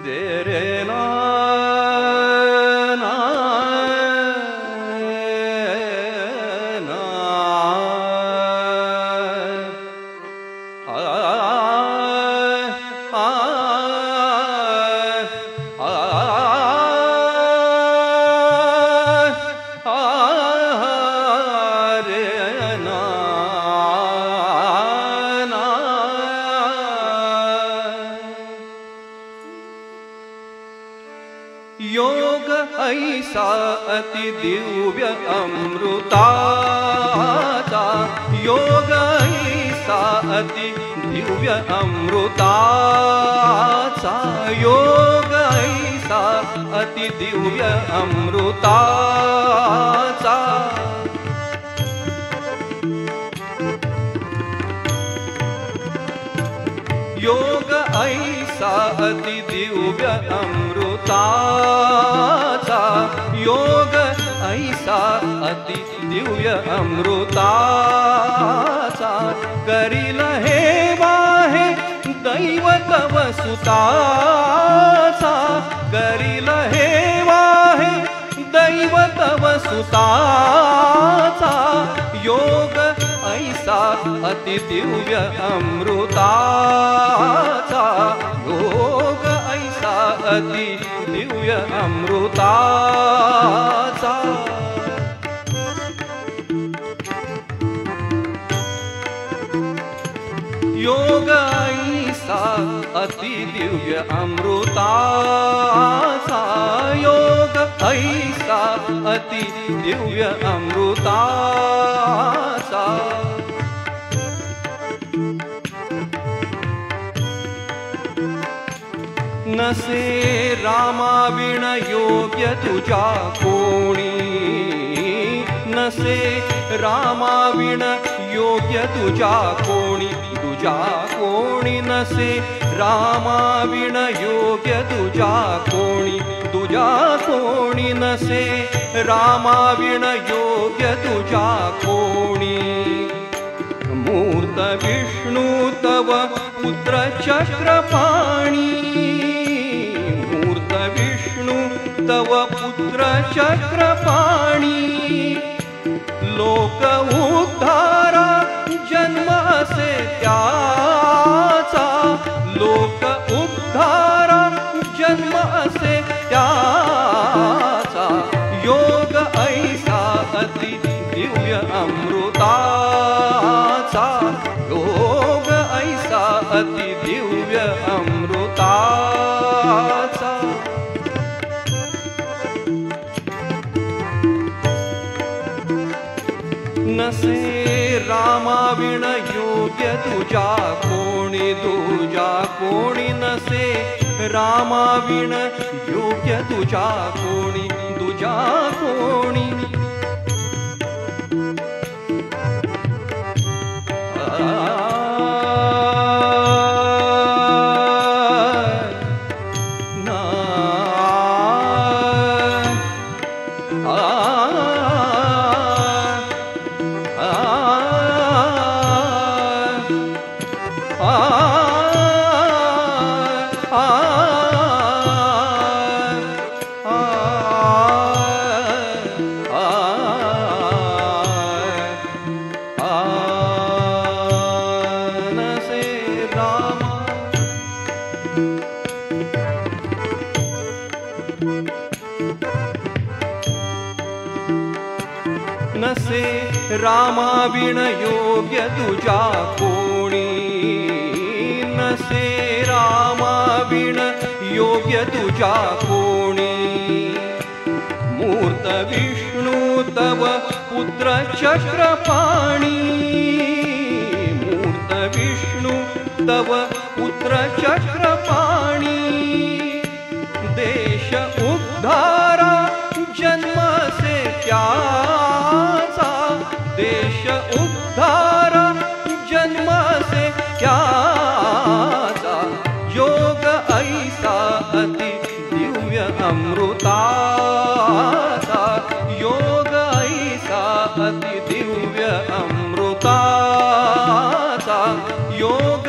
de re na na na योग ऐसा अति दिव्य अमृताचा योग ऐसा अति दिव्य अमृताचा योग ऐसा अति दिव्य अमृताचा योग ऐसा अति दिव्य अमृताचा योग ऐसा अति दिव्य अमृताचा करील हे वाहे दैवत वसुताचा करील हे वाहे दैवत वसुताचा योग ऐसा अति दिव्य अमृताचा योग ऐसा अति दिव्य अमृताचा योग ऐसा अति दिव्य अमृताचा योग ऐसा अति दिव्य अमृताचा नसे रामाविण योग्य तुझा कोणी नसे रामाविण योग्य तुझा कोणी नसे रामाविण योग्य तुझा कोणी नसे रामाविण योग्य तुझा कोणी मूर्त विष्णु तव पुत्र चक्रपाणी मूर्त विष्णु तव पुत्र चक्रपाणी लोक उद्धारा जन्म असे त्याचा लोक उद्धारा जन्म असे त्याचा योग ऐसा अति दिव्य अमृताचा योग ऐसा अति दिव्य अमृताचा नसे रामाविण योग्य तुझा कोणी नसे रामाविण योग्य तुझा कोणी नसे रामाविण योग्य तुझा कोणी नसे रामाविण योग्य तुझा कोणी मूर्त विष्णु तव पुत्र चक्रपाणी मूर्त विष्णु तव पुत्र चक्रपाणी देश उद्धारा जन्म से त्याचा देश उद्धारा जन्म से त्याचा योग ऐसा अति दिव्य अमृताचा योग ऐसा अति दिव्य योग